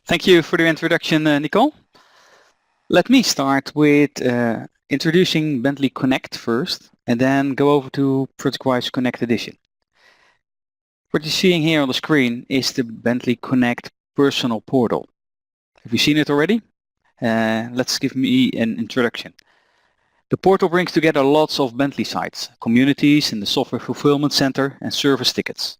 Thank you for the introduction, Nicole. Let me start with introducing Bentley Connect first, and then go over to ProjectWise Connect Edition. What you're seeing here on the screen is the Bentley Connect personal portal. Have you seen it already? Let's give me an introduction. The portal brings together lots of Bentley sites, communities in the Software Fulfillment Center, and service tickets.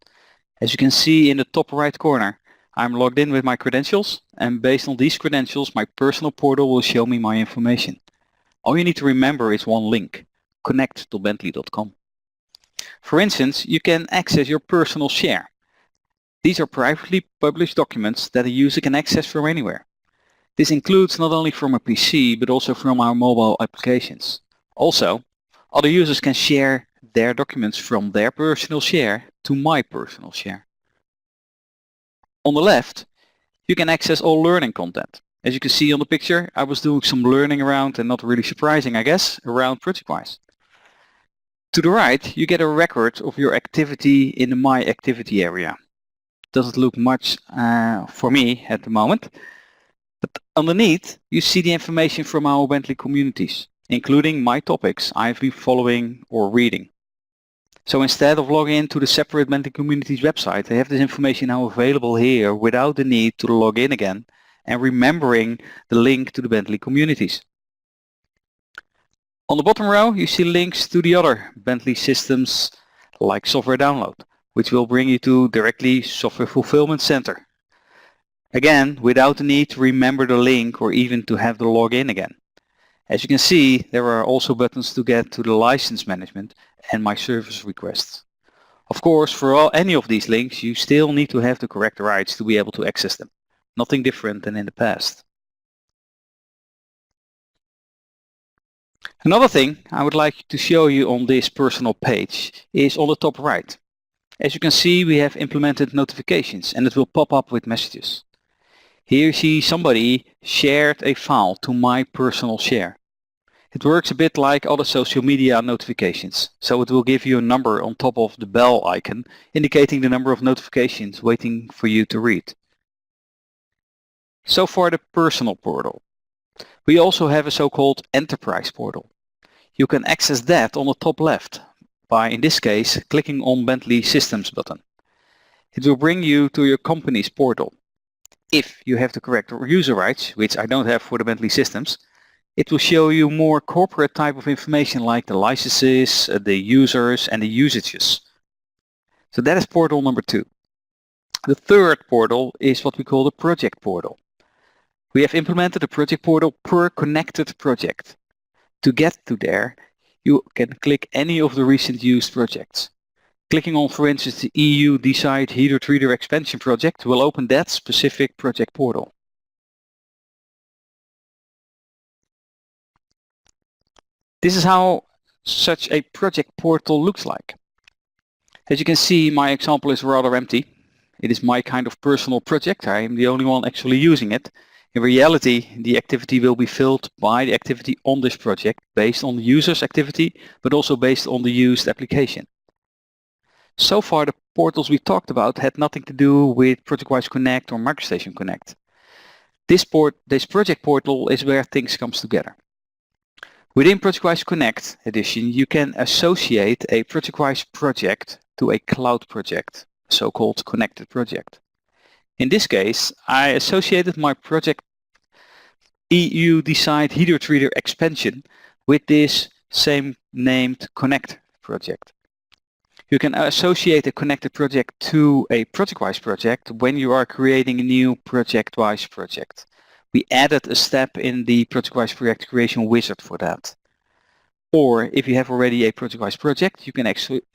As you can see in the top right corner, I'm logged in with my credentials, and based on these credentials, my personal portal will show me my information. All you need to remember is one link, connect.bentley.com. For instance, you can access your personal share. These are privately published documents that a user can access from anywhere. This includes not only from a PC, but also from our mobile applications. Also, other users can share their documents from their personal share to my personal share. On the left, you can access all learning content. As you can see on the picture, I was doing some learning around, and not really surprising, I guess, around ProjectWise. To the right, you get a record of your activity in the My Activity area. Doesn't look much for me at the moment, but underneath, you see the information from our Bentley communities, including my topics I've been following or reading. So instead of logging into the separate Bentley Communities website, I have this information now available here without the need to log in again and remembering the link to the Bentley Communities. On the bottom row, you see links to the other Bentley systems like Software Download, which will bring you to directly Software Fulfillment Center. Again, without the need to remember the link or even to have the login again. As you can see, there are also buttons to get to the license management and my service requests. Of course, for any of these links, you still need to have the correct rights to be able to access them. Nothing different than in the past. Another thing I would like to show you on this personal page is on the top right. As you can see, we have implemented notifications, and it will pop up with messages. Here you see somebody shared a file to my personal share. It works a bit like other social media notifications, so it will give you a number on top of the bell icon, indicating the number of notifications waiting for you to read. So far the personal portal. We also have a so-called enterprise portal. You can access that on the top left by, in this case, clicking on Bentley Systems button. It will bring you to your company's portal. If you have the correct user rights, which I don't have for the Bentley Systems, it will show you more corporate type of information like the licenses, the users, and the usages. So that is portal number 2. The third portal is what we call the project portal. We have implemented a project portal per connected project. To get to there, you can click any of the recent used projects. Clicking on, for instance, the EU DeSite Heater Treater expansion project will open that specific project portal. This is how such a project portal looks like. As you can see, my example is rather empty. It is my kind of personal project. I am the only one actually using it. In reality, the activity will be filled by the activity on this project based on the user's activity, but also based on the used application. So far, the portals we talked about had nothing to do with ProjectWise Connect or MicroStation Connect. This project portal is where things come together. Within ProjectWise Connect edition, you can associate a ProjectWise project to a cloud project, a so-called connected project. In this case, I associated my project EU DeSite Heater Treater expansion with this same named Connect project. You can associate a connected project to a ProjectWise project when you are creating a new ProjectWise project. We added a step in the ProjectWise project creation wizard for that. Or if you have already a ProjectWise project, you can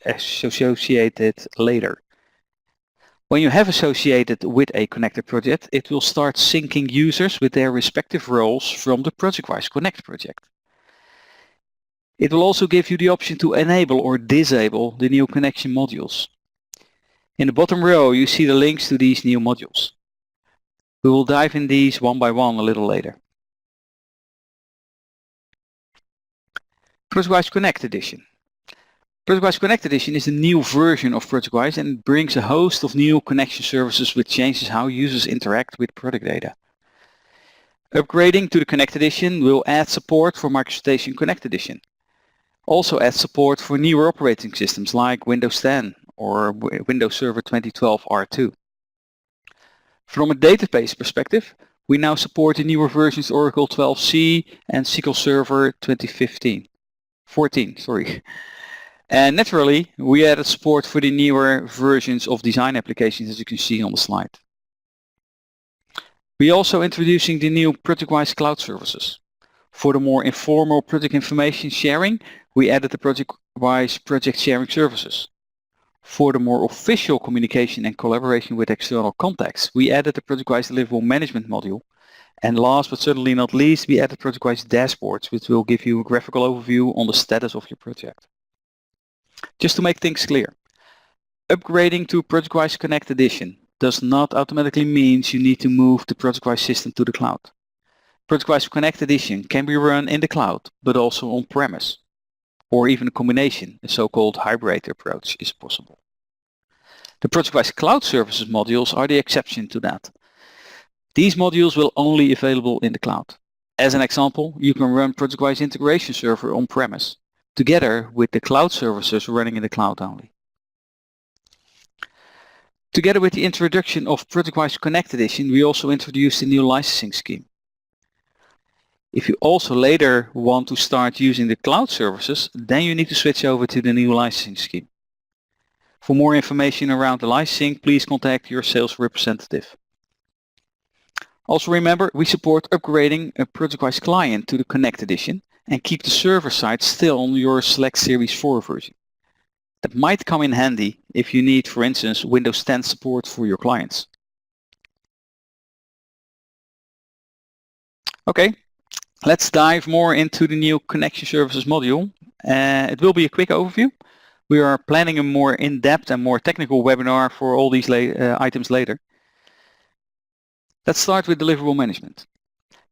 associate it later. When you have associated with a connected project, it will start syncing users with their respective roles from the ProjectWise Connect project. It will also give you the option to enable or disable the new connection modules. In the bottom row, you see the links to these new modules. We will dive in these one by one a little later. ProjectWise Connect edition. ProjectWise Connect Edition is a new version of ProjectWise and brings a host of new connection services which changes how users interact with product data. Upgrading to the Connect Edition will add support for MicroStation Connect Edition. Also add support for newer operating systems like Windows 10 or Windows Server 2012 R2. From a database perspective, we now support the newer versions Oracle 12c and SQL Server 2014. And naturally, we added support for the newer versions of design applications, as you can see on the slide. We are also introducing the new ProjectWise Cloud Services. For the more informal project information sharing, we added the ProjectWise Project Sharing Services. For the more official communication and collaboration with external contacts, we added the ProjectWise Deliverable Management module. And last but certainly not least, we added ProjectWise Dashboards, which will give you a graphical overview on the status of your project. Just to make things clear, upgrading to ProjectWise Connect Edition does not automatically mean you need to move the ProjectWise system to the cloud. ProjectWise Connect Edition can be run in the cloud, but also on-premise, or even a combination, a so-called hybrid approach is possible. The ProjectWise Cloud Services modules are the exception to that. These modules will only be available in the cloud. As an example, you can run ProjectWise Integration Server on-premise, together with the cloud services running in the cloud only. Together with the introduction of ProjectWise Connect Edition, we also introduced a new licensing scheme. If you also later want to start using the cloud services, then you need to switch over to the new licensing scheme. For more information around the licensing, please contact your sales representative. Also remember, we support upgrading a ProjectWise client to the Connect Edition and keep the server side still on your Select Series 4 version. That might come in handy if you need, for instance, Windows 10 support for your clients. Okay, let's dive more into the new Connection Services module. It will be a quick overview. We are planning a more in-depth and more technical webinar for all these items later. Let's start with deliverable management.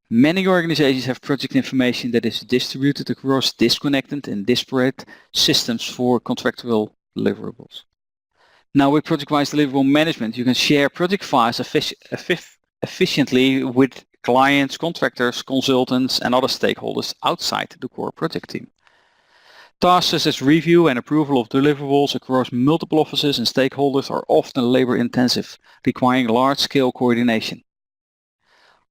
Many organizations have project information that is distributed across disconnected and disparate systems for contractual deliverables. Now with ProjectWise Deliverable Management, you can share project files efficiently with clients, contractors, consultants, and other stakeholders outside the core project team. Tasks such as review and approval of deliverables across multiple offices and stakeholders are often labor-intensive, requiring large-scale coordination.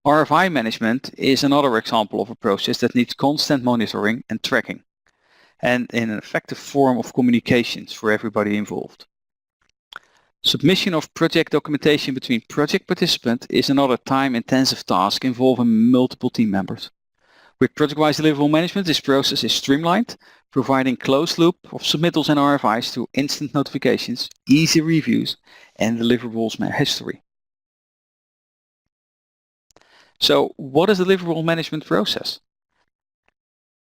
RFI management is another example of a process that needs constant monitoring and tracking, and in an effective form of communications for everybody involved. Submission of project documentation between project participants is another time-intensive task involving multiple team members. With ProjectWise Deliverable Management, this process is streamlined, providing closed loop of submittals and RFIs through instant notifications, easy reviews, and deliverables history. So what is the deliverable management process?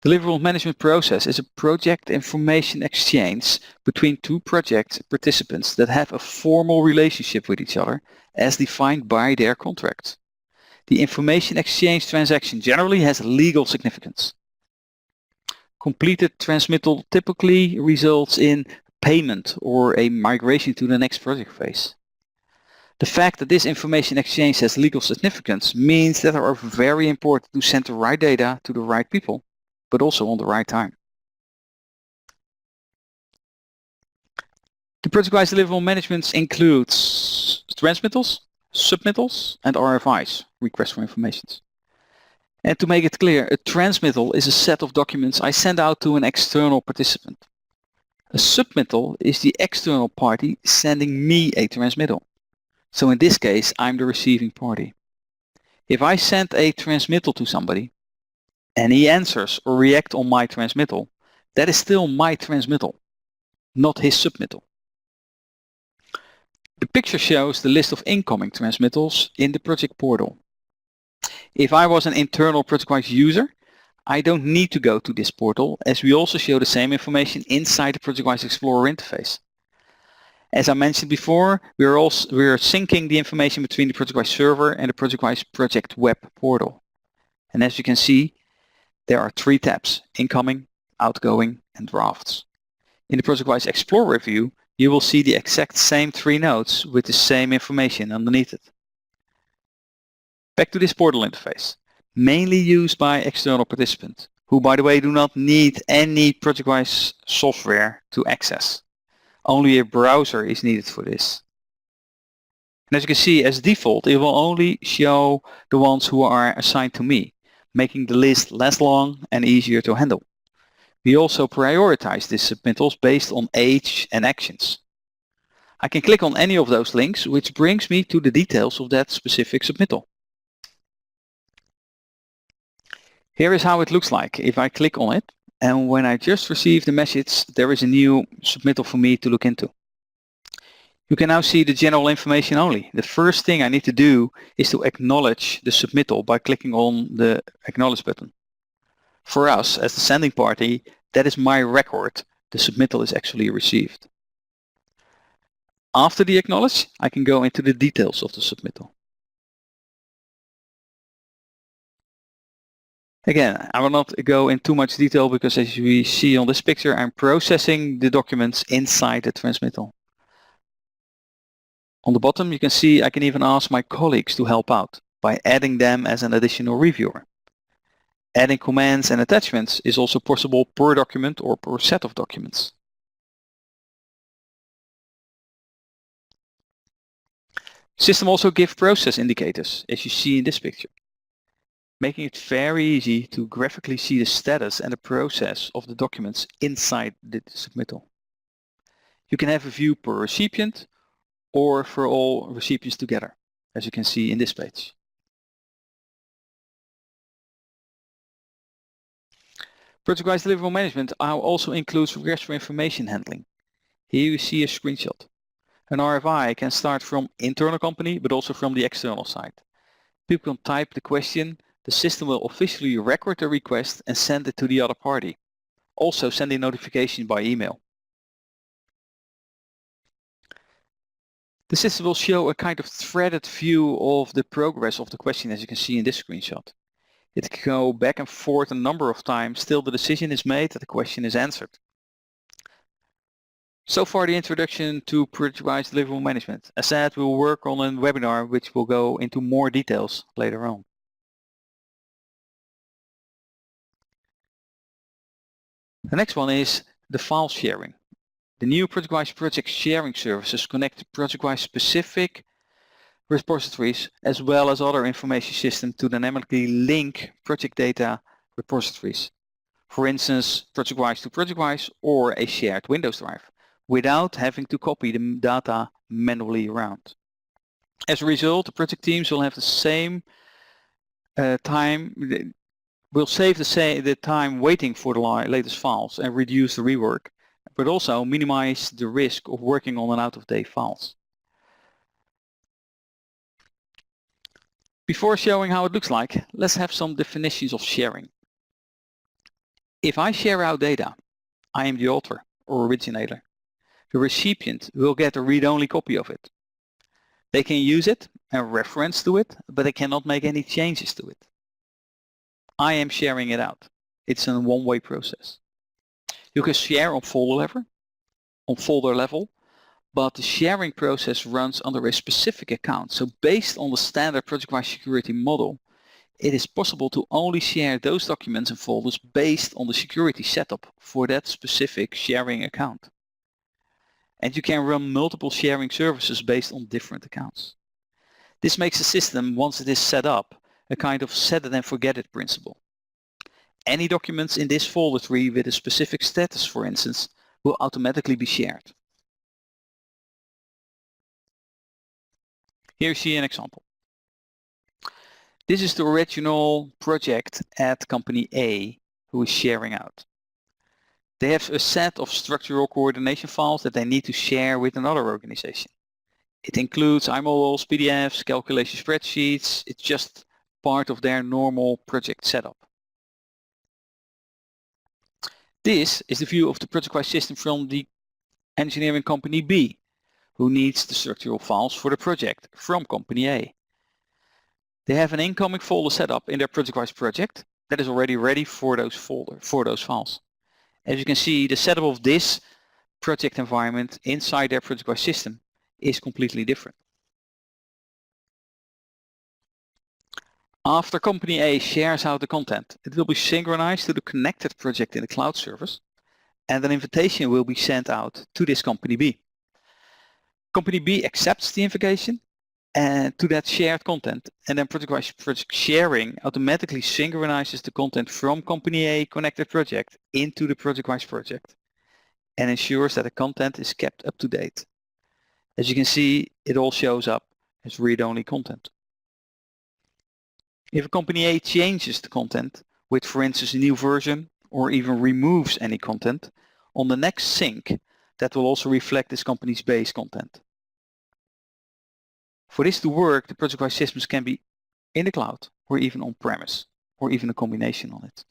The deliverable management process is a project information exchange between two project participants that have a formal relationship with each other as defined by their contract. The information exchange transaction generally has legal significance. Completed transmittal typically results in payment or a migration to the next project phase. The fact that this information exchange has legal significance means that it are very important to send the right data to the right people, but also on the right time. The ProjectWise Deliverable Management includes transmittals, submittals, and RFIs, requests for information. And to make it clear, a transmittal is a set of documents I send out to an external participant. A submittal is the external party sending me a transmittal. So in this case, I'm the receiving party. If I send a transmittal to somebody and he answers or reacts on my transmittal, that is still my transmittal, not his submittal. The picture shows the list of incoming transmittals in the project portal. If I was an internal ProjectWise user, I don't need to go to this portal, as we also show the same information inside the ProjectWise Explorer interface. As I mentioned before, we are syncing the information between the ProjectWise server and the ProjectWise project web portal. And as you can see, there are three tabs: incoming, outgoing, and drafts. In the ProjectWise Explorer view, you will see the exact same 3 nodes with the same information underneath it. Back to this portal interface, mainly used by external participants, who by the way do not need any ProjectWise software to access. Only a browser is needed for this. And as you can see, as default, it will only show the ones who are assigned to me, making the list less long and easier to handle. We also prioritize these submittals based on age and actions. I can click on any of those links, which brings me to the details of that specific submittal. Here is how it looks like if I click on it, and when I just received the message, there is a new submittal for me to look into. You can now see the general information only. The first thing I need to do is to acknowledge the submittal by clicking on the Acknowledge button. For us, as the sending party, that is my record. The submittal is actually received. After the Acknowledge, I can go into the details of the submittal. Again, I will not go in too much detail because as we see on this picture, I'm processing the documents inside the transmittal. On the bottom, you can see I can even ask my colleagues to help out by adding them as an additional reviewer. Adding commands and attachments is also possible per document or per set of documents. System also gives process indicators, as you see in this picture, making it very easy to graphically see the status and the process of the documents inside the submittal. You can have a view per recipient or for all recipients together, as you can see in this page. ProjectWise Deliverable Management also includes requests for information handling. Here you see a screenshot. An RFI can start from internal company, but also from the external side. People can type the question, the system will officially record the request and send it to the other party. Also sending notification by email. The system will show a kind of threaded view of the progress of the question, as you can see in this screenshot. It can go back and forth a number of times till the decision is made that the question is answered. So far the introduction to ProjectWise Deliverable Management. As said, we'll work on a webinar which will go into more details later on. The next one is the file sharing. The new ProjectWise project sharing services connect ProjectWise specific repositories as well as other information systems to dynamically link project data repositories. For instance, ProjectWise to ProjectWise or a shared Windows drive, without having to copy the data manually around. As a result, the project teams will have the same time, will save the time waiting for the latest files and reduce the rework, but also minimize the risk of working on an out-of-date files. Before showing how it looks like, let's have some definitions of sharing. If I share out data, I am the author or originator. The recipient will get a read-only copy of it. They can use it and reference to it, but they cannot make any changes to it. I am sharing it out. It's a one-way process. You can share on folder level, but the sharing process runs under a specific account. So based on the standard ProjectWise security model, it is possible to only share those documents and folders based on the security setup for that specific sharing account. And you can run multiple sharing services based on different accounts. This makes the system, once it is set up, a kind of set it and forget it principle. Any documents in this folder tree with a specific status, for instance, will automatically be shared. Here you see an example. This is the original project at company A who is sharing out. They have a set of structural coordination files that they need to share with another organization. It includes iModels, PDFs, calculation spreadsheets. It's just part of their normal project setup. This is the view of the ProjectWise system from the engineering company B, who needs the structural files for the project from company A. They have an incoming folder set up in their ProjectWise project that is already ready for those files. As you can see, the setup of this project environment inside their ProjectWise system is completely different. After company A shares out the content, it will be synchronized to the connected project in the cloud service, and an invitation will be sent out to this company B. Company B accepts the invitation and to that shared content, and then ProjectWise project sharing automatically synchronizes the content from company A connected project into the ProjectWise project and ensures that the content is kept up to date. As you can see, it all shows up as read-only content. If a company A changes the content with, for instance, a new version or even removes any content, on the next sync, that will also reflect this company's base content. For this to work, the ProjectWise systems can be in the cloud or even on-premise or even a combination on it.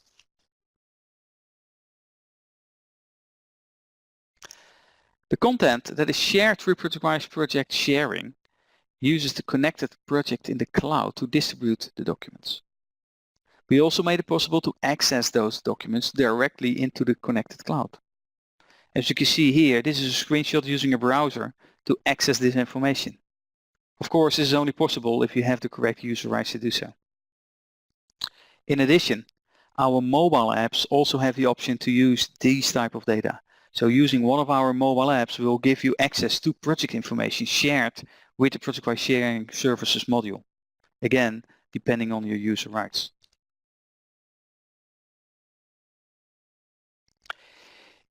The content that is shared through ProjectWise project sharing uses the connected project in the cloud to distribute the documents. We also made it possible to access those documents directly into the connected cloud. As you can see here, this is a screenshot using a browser to access this information. Of course, this is only possible if you have the correct user rights to do so. In addition, our mobile apps also have the option to use these type of data. So using one of our mobile apps will give you access to project information shared with the ProjectWise Sharing Services module. Again, depending on your user rights.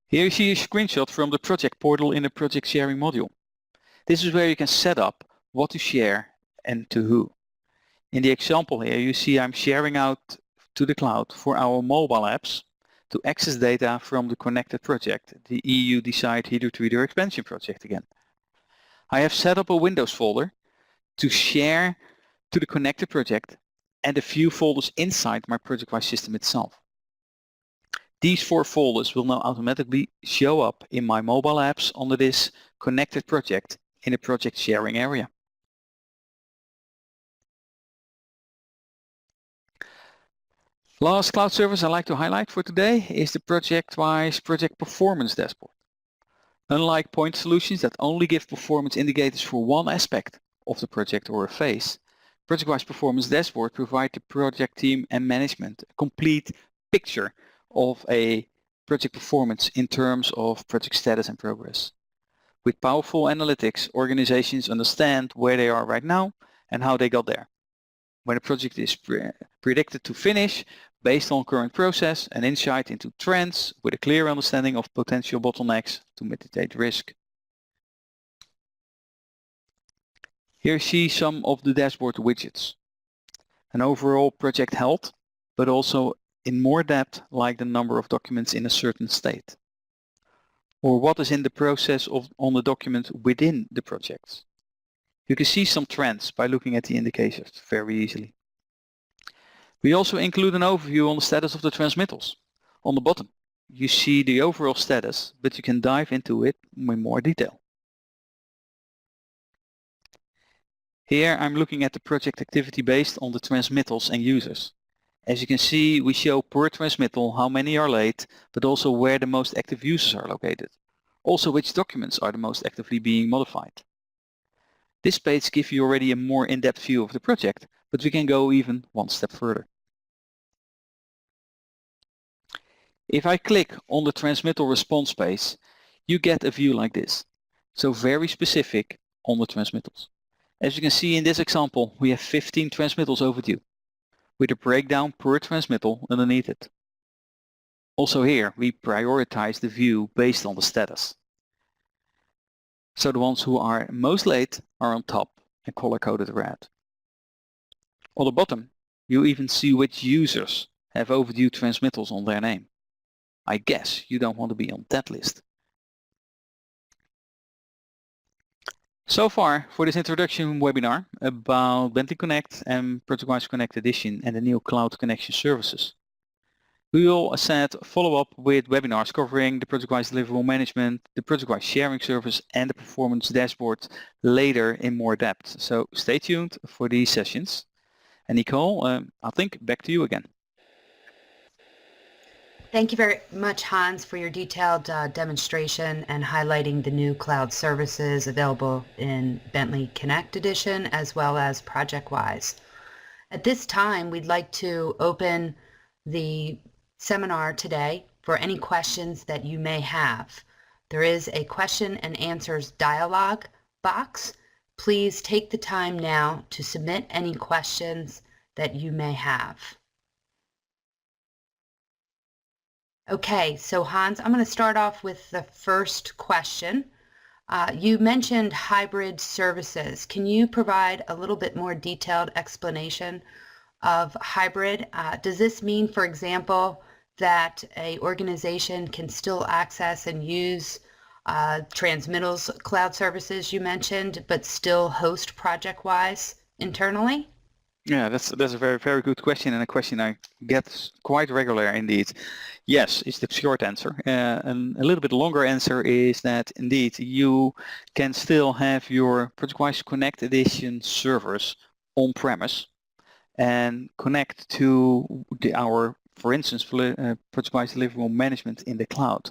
Here you see a screenshot from the project portal in the project sharing module. This is where you can set up what to share and to who. In the example here, you see I'm sharing out to the cloud for our mobile apps to access data from the connected project, the EU Decide HedronTreader expansion project again. I have set up a Windows folder to share to the connected project and a few folders inside my ProjectWise system itself. These 4 folders will now automatically show up in my mobile apps under this connected project in the project sharing area. Last cloud service I'd like to highlight for today is the ProjectWise Project Performance Dashboard. Unlike point solutions that only give performance indicators for one aspect of the project or a phase, ProjectWise Performance Dashboard provides the project team and management a complete picture of a project performance in terms of project status and progress. With powerful analytics, organizations understand where they are right now and how they got there. When a project is predicted to finish based on current process and insight into trends with a clear understanding of potential bottlenecks to mitigate risk. Here you see some of the dashboard widgets. An overall project health, but also in more depth like the number of documents in a certain state. Or what is in the process on the document within the projects. You can see some trends by looking at the indicators very easily. We also include an overview on the status of the transmittals. On the bottom, you see the overall status, but you can dive into it in more detail. Here I'm looking at the project activity based on the transmittals and users. As you can see, we show per transmittal how many are late, but also where the most active users are located. Also which documents are the most actively being modified. This page gives you already a more in-depth view of the project, but we can go even one step further. If I click on the transmittal response page, you get a view like this. So very specific on the transmittals. As you can see in this example, we have 15 transmittals overdue, with a breakdown per transmittal underneath it. Also here, we prioritize the view based on the status. So the ones who are most late are on top and color-coded red. On the bottom, you even see which users have overdue transmittals on their name. I guess you don't want to be on that list. So far for this introduction webinar about Bentley Connect and ProjectWise Connect Edition and the new cloud connection services. We will, as said, follow up with webinars covering the ProjectWise Deliverable Management, the ProjectWise Sharing Service and the Performance Dashboard later in more depth. So stay tuned for these sessions. And Nicole, I think back to you again. Thank you very much, Hans, for your detailed demonstration and highlighting the new cloud services available in Bentley Connect Edition as well as ProjectWise. At this time, we'd like to open the seminar today for any questions that you may have. There is a question and answers dialog box. Please take the time now to submit any questions that you may have. Okay, so Hans, I'm going to start off with the first question. You mentioned hybrid services. Can you provide a little bit more detailed explanation of hybrid? Does this mean, for example, that an organization can still access and use Transmittal's cloud services you mentioned, but still host ProjectWise internally? Yeah, that's a very good question, and a question I get quite regular indeed. Yes, is the short answer. And a little bit longer answer is that indeed you can still have your ProjectWise Connect Edition servers on-premise and connect to our, for instance, ProjectWise Deliverable Management in the cloud.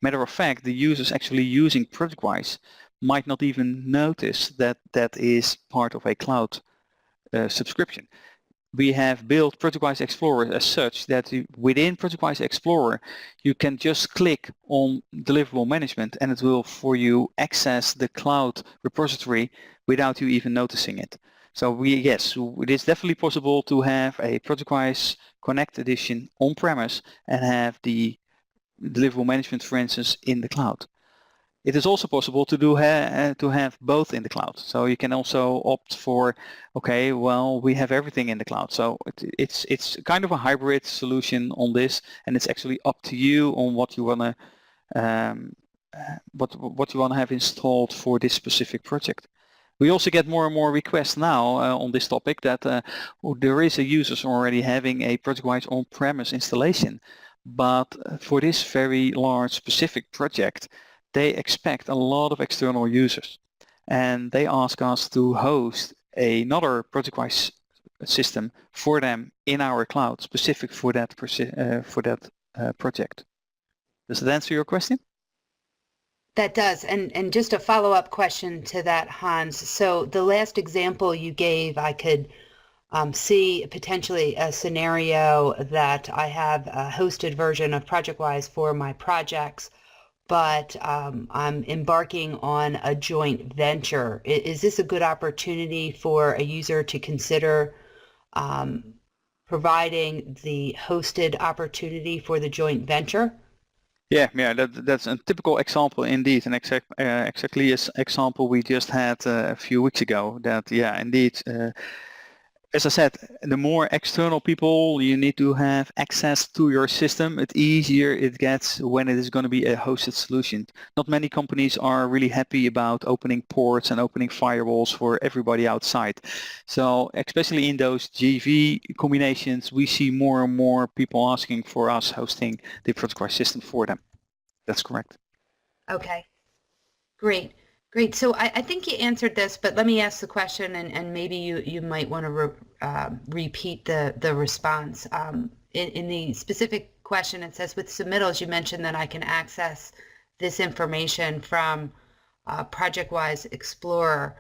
Matter of fact, the users actually using ProjectWise might not even notice that that is part of a cloud subscription. We have built ProjectWise Explorer as such that within ProjectWise Explorer you can just click on Deliverable Management and it will for you access the cloud repository without you even noticing it. So yes, it is definitely possible to have a ProjectWise Connect Edition on-premise and have the Deliverable Management, for instance, in the cloud. It is also possible to have both in the cloud. So you can also opt for, okay, well, we have everything in the cloud. So it's kind of a hybrid solution on this, and it's actually up to you on what you wanna what you wanna have installed for this specific project. We also get more and more requests now on this topic that there is a users already having a ProjectWise on-premise installation, but for this very large specific project, they expect a lot of external users, and they ask us to host another ProjectWise system for them in our cloud, specific for that project. Does that answer your question? That does. And just a follow-up question to that, Hans. So the last example you gave, I could see potentially a scenario that I have a hosted version of ProjectWise for my projects, but I'm embarking on a joint venture. Is this a good opportunity for a user to consider providing the hosted opportunity for the joint venture? Yeah, that's a typical example indeed, and exactly as example we just had a few weeks ago. That yeah, indeed. As I said, the more external people you need to have access to your system, the easier it gets when it is going to be a hosted solution. Not many companies are really happy about opening ports and opening firewalls for everybody outside. So especially in those JV combinations, we see more and more people asking for us hosting the ProjectWise system for them. That's correct. Okay, great. Great. So I think you answered this, but let me ask the question, and maybe you might want to repeat the response. In the specific question, it says, with submittals, you mentioned that I can access this information from ProjectWise Explorer.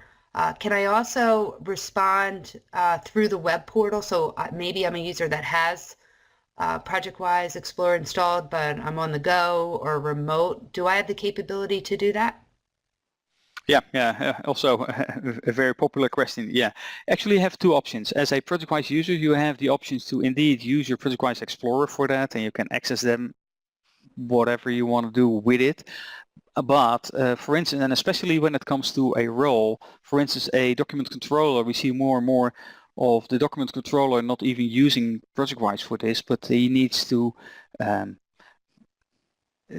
Can I also respond through the web portal? So maybe I'm a user that has ProjectWise Explorer installed, but I'm on the go or remote. Do I have the capability to do that? Yeah. Also a very popular question. Yeah, actually you have two options. As a ProjectWise user, you have the options to indeed use your ProjectWise Explorer for that, and you can access them whatever you want to do with it. But for instance, and especially when it comes to a role, for instance, a document controller, we see more and more of the document controller not even using ProjectWise for this, but he needs to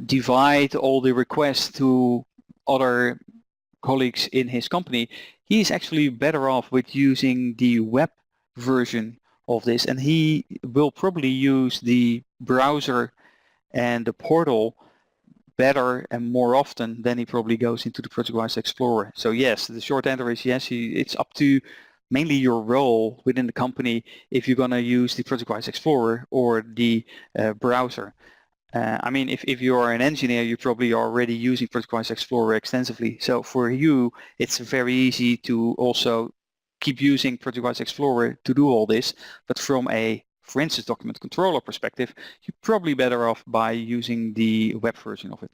divide all the requests to other colleagues in his company. He's actually better off with using the web version of this, and he will probably use the browser and the portal better and more often than he probably goes into the ProjectWise Explorer. So yes, the short answer is yes, it's up to mainly your role within the company if you're going to use the ProjectWise Explorer or the browser. I mean, if you are an engineer, you probably are already using ProjectWise Explorer extensively. So for you, it's very easy to also keep using ProjectWise Explorer to do all this. But from a, for instance, document controller perspective, you're probably better off by using the web version of it.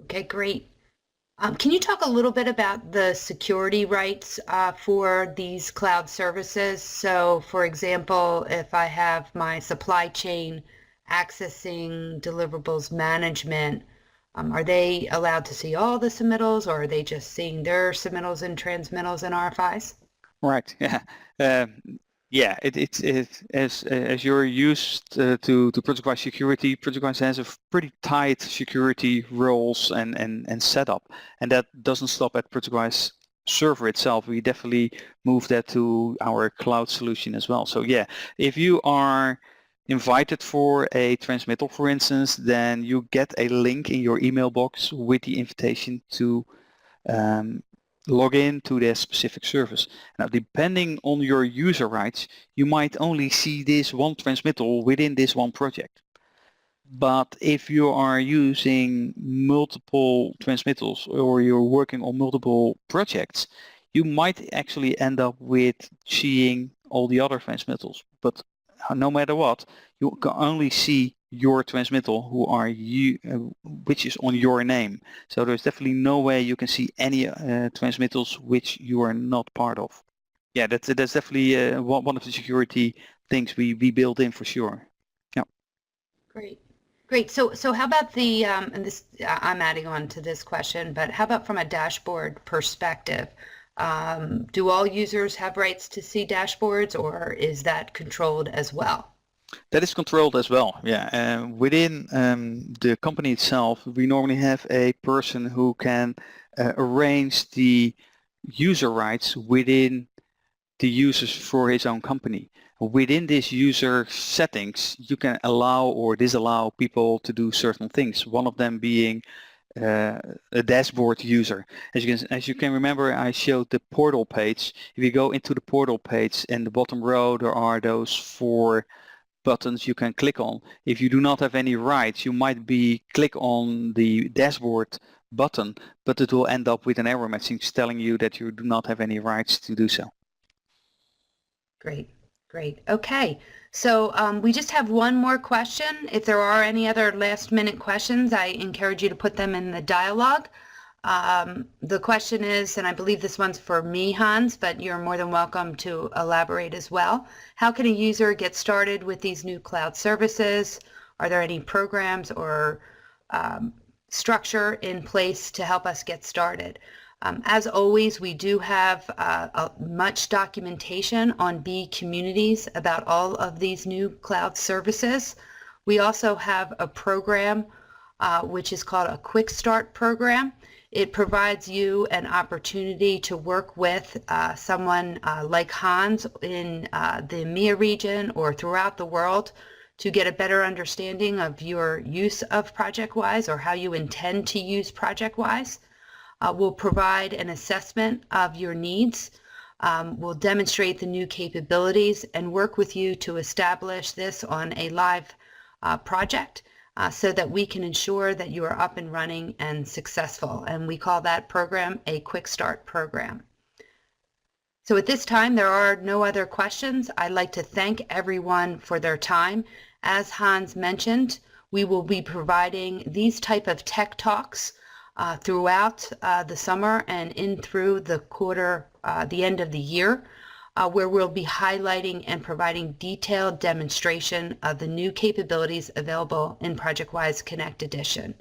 Okay, great. Can you talk a little bit about the security rights for these cloud services? So, for example, if I have my supply chain accessing deliverables management, are they allowed to see all the submittals, or are they just seeing their submittals and transmittals and RFIs? Right. Yeah. Yeah. It's as you're used to ProjectWise security. ProjectWise has a pretty tight security roles and setup, and that doesn't stop at ProjectWise server itself. We definitely move that to our cloud solution as well. So yeah, if you are invited for a transmittal, for instance, then you get a link in your email box with the invitation to log in to their specific service. Now, depending on your user rights, you might only see this one transmittal within this one project. But if you are using multiple transmittals or you're working on multiple projects, you might actually end up with seeing all the other transmittals. But no matter what, you can only see your transmittal which is on your name. So there's definitely no way you can see any transmittals which you are not part of. Yeah, that's definitely one of the security things we built in for sure. Yeah. Great. So how about the and this I'm adding on to this question, but how about from a dashboard perspective? Do all users have rights to see dashboards, or is that controlled as well? That is controlled as well, yeah. Within the company itself, we normally have a person who can arrange the user rights within the users for his own company. Within this user settings, you can allow or disallow people to do certain things, one of them being a dashboard user. As you can remember, I showed the portal page. If you go into the portal page, in the bottom row, there are those 4 buttons you can click on. If you do not have any rights, you might click on the dashboard button, but it will end up with an error message telling you that you do not have any rights to do so. Great. Okay, so we just have one more question. If there are any other last-minute questions, I encourage you to put them in the dialogue. The question is, and I believe this one's for me, Hans, but you're more than welcome to elaborate as well. How can a user get started with these new cloud services? Are there any programs or structure in place to help us get started? As always, we do have much documentation on B Communities about all of these new cloud services. We also have a program which is called a Quick Start program. It provides you an opportunity to work with someone like Hans in the EMEA region or throughout the world to get a better understanding of your use of ProjectWise or how you intend to use ProjectWise. We'll provide an assessment of your needs. We'll demonstrate the new capabilities and work with you to establish this on a live project so that we can ensure that you are up and running and successful. And we call that program a Quick Start program. So at this time, there are no other questions. I'd like to thank everyone for their time. As Hans mentioned, we will be providing these type of tech talks throughout the summer and in through the quarter, the end of the year, where we'll be highlighting and providing detailed demonstration of the new capabilities available in ProjectWise Connect Edition.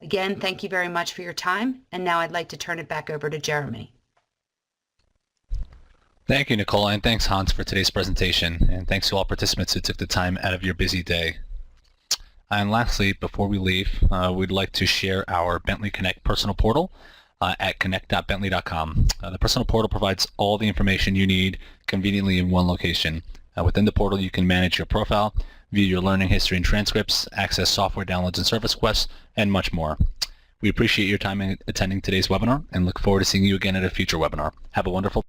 Again, thank you very much for your time, and now I'd like to turn it back over to Jeremy. Thank you, Nicola, and thanks, Hans, for today's presentation, and thanks to all participants who took the time out of your busy day. And lastly, before we leave, we'd like to share our Bentley Connect personal portal at connect.bentley.com. The personal portal provides all the information you need conveniently in one location. Within the portal, you can manage your profile, view your learning history and transcripts, access software downloads and service requests, and much more. We appreciate your time in attending today's webinar and look forward to seeing you again at a future webinar. Have a wonderful